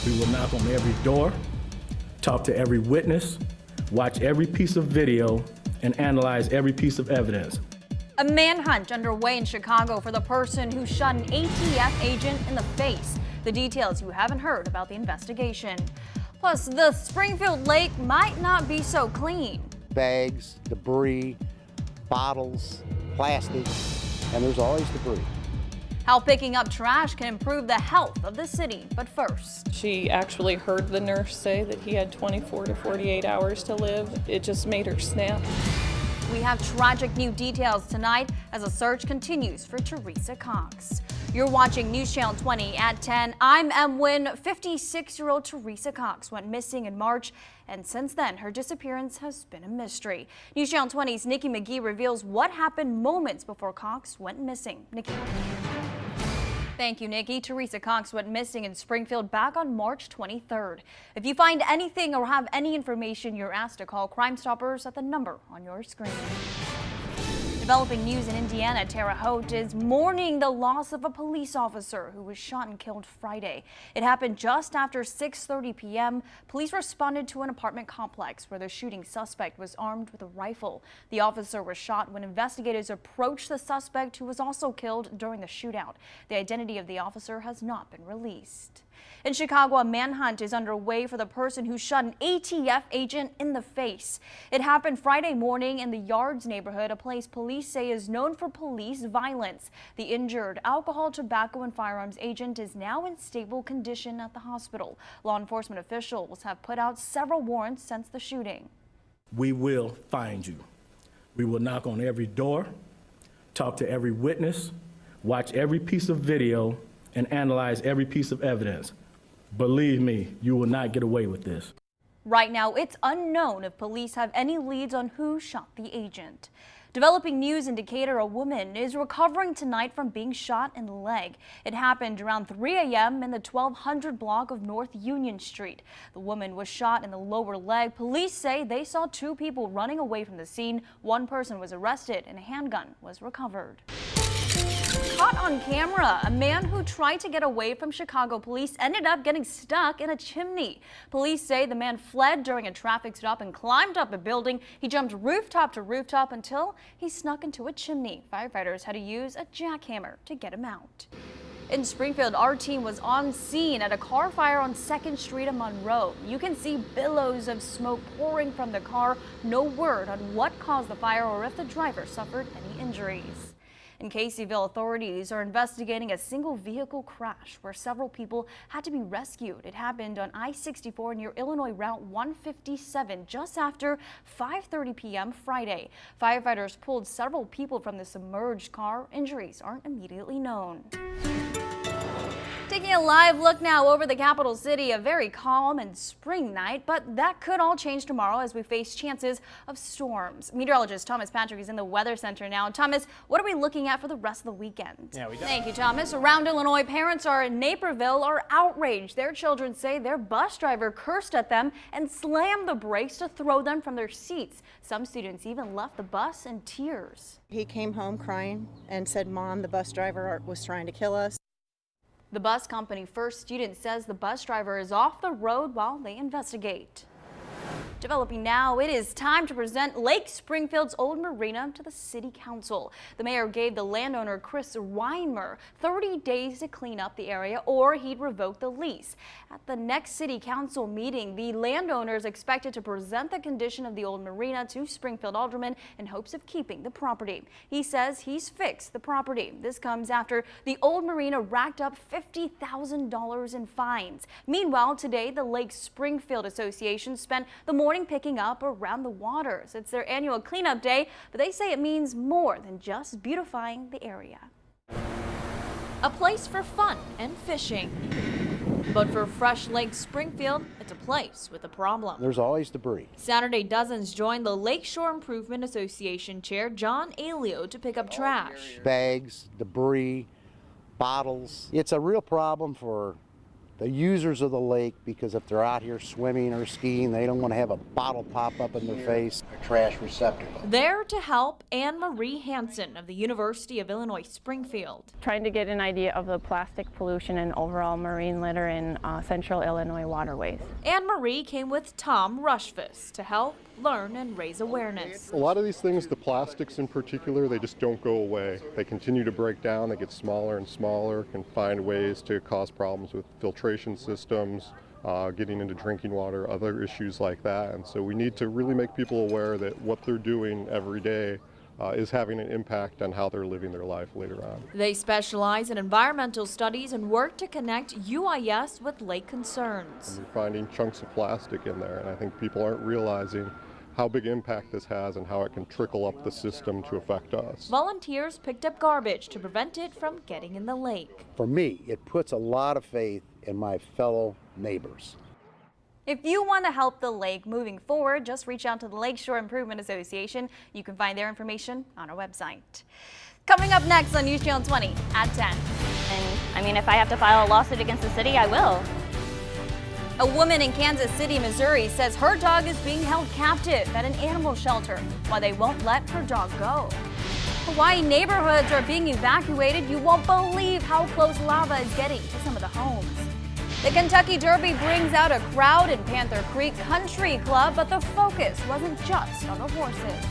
We will knock on every door, talk to every witness, watch every piece of video, and analyze every piece of evidence. A manhunt underway in Chicago for the person who shot an ATF agent in the face. The details you haven't heard about the investigation. Plus, the Springfield lake might not be so clean. Bags, debris, bottles, plastic, and there's always debris. How picking up trash can improve the health of the city. But first, she actually heard the nurse say that he had 24 to 48 hours to live. It just made her snap. We have tragic new details tonight as a search continues for Teresa Cox. You're watching News Channel 20 at 10. I'm Nguyen. 56-year-old Teresa Cox went missing in March, and since then, her disappearance has been a mystery. News Channel 20's Nikki McGee reveals what happened moments before Cox went missing. Nikki. Thank you, Nikki. Teresa Cox went missing in Springfield back on March 23rd. If you find anything or have any information, you're asked to call Crime Stoppers at the number on your screen. Developing news in Indiana, Terre Haute is mourning the loss of a police officer who was shot and killed Friday. It happened just after 6:30 p.m. Police responded to an apartment complex where the shooting suspect was armed with a rifle. The officer was shot when investigators approached the suspect, who was also killed during the shootout. The identity of the officer has not been released. In Chicago, a manhunt is underway for the person who shot an ATF agent in the face. It happened Friday morning in the Yards neighborhood, a place police say is known for police violence. The injured alcohol, tobacco, and firearms agent is now in stable condition at the hospital. Law enforcement officials have put out several warrants since the shooting. We will find you. We will knock on every door, talk to every witness, watch every piece of video, and analyze every piece of evidence. Believe me, you will not get away with this. Right now, it's unknown if police have any leads on who shot the agent. Developing news indicator, a woman is recovering tonight from being shot in the leg. It happened around 3 a.m. in the 1200 block of North Union Street. The woman was shot in the lower leg. Police say they saw two people running away from the scene. One person was arrested and a handgun was recovered. Caught on camera, a man who tried to get away from Chicago police ended up getting stuck in a chimney. Police say the man fled during a traffic stop and climbed up a building. He jumped rooftop to rooftop until he snuck into a chimney. Firefighters had to use a jackhammer to get him out. In Springfield, our team was on scene at a car fire on 2nd Street in Monroe. You can see billows of smoke pouring from the car. No word on what caused the fire or if the driver suffered any injuries. In Caseyville, authorities are investigating a single vehicle crash where several people had to be rescued. It happened on I-64 near Illinois Route 157 just after 5:30 p.m. Friday. Firefighters pulled several people from the submerged car. Injuries aren't immediately known. Taking a live look now over the capital city, a very calm and spring night, but that could all change tomorrow as we face chances of storms. Meteorologist Thomas Patrick is in the Weather Center now. Thomas, what are we looking at for the rest of the weekend? Thank you, Thomas. Around Illinois, parents in Naperville are outraged. Their children say their bus driver cursed at them and slammed the brakes to throw them from their seats. Some students even left the bus in tears. He came home crying and said, "Mom, the bus driver was trying to kill us." The bus company First Student says the bus driver is off the road while they investigate. Developing now, it is time to present Lake Springfield's old marina to the City Council. The mayor gave the landowner Chris Weimer 30 days to clean up the area or he'd revoke the lease. At the next City Council meeting, the landowner is expected to present the condition of the old marina to Springfield aldermen in hopes of keeping the property. He says he's fixed the property. This comes after the old marina racked up $50,000 in fines. Meanwhile, today, the Lake Springfield Association spent the morning picking up around the waters. It's their annual cleanup day, but they say it means more than just beautifying the area. A place for fun and fishing. But for Fresh Lake Springfield, it's a place with a problem. There's always debris. Saturday, dozens joined the Lakeshore Improvement Association Chair John Alio to pick up trash. Bags, debris, bottles. It's a real problem for the users of the lake, because if they're out here swimming or skiing, they don't want to have a bottle pop up in their face. A trash receptacle. There to help, Anne Marie Hansen of the University of Illinois Springfield. Trying to get an idea of the plastic pollution and overall marine litter in central Illinois waterways. Anne Marie came with Tom Rushfus to help learn and raise awareness. A lot of these things, the plastics in particular, they just don't go away. They continue to break down, they get smaller and smaller, can find ways to cause problems with filtration systems, getting into drinking water, other issues like that. And so we need to really make people aware that what they're doing every day is having an impact on how they're living their life later on. They specialize in environmental studies and work to connect UIS with lake concerns. And we're finding chunks of plastic in there, and I think people aren't realizing how big impact this has and how it can trickle up the system to affect us. Volunteers picked up garbage to prevent it from getting in the lake. For me, it puts a lot of faith in my fellow neighbors. If you want to help the lake moving forward, just reach out to the Lakeshore Improvement Association. You can find their information on our website. Coming up next on News Channel 20 at 10. And I mean, if I have to file a lawsuit against the city, I will. A woman in Kansas City, Missouri says her dog is being held captive at an animal shelter while they won't let her dog go. Hawaii neighborhoods are being evacuated. You won't believe how close lava is getting to some of the homes. The Kentucky Derby brings out a crowd in Panther Creek Country Club, but the focus wasn't just on the horses.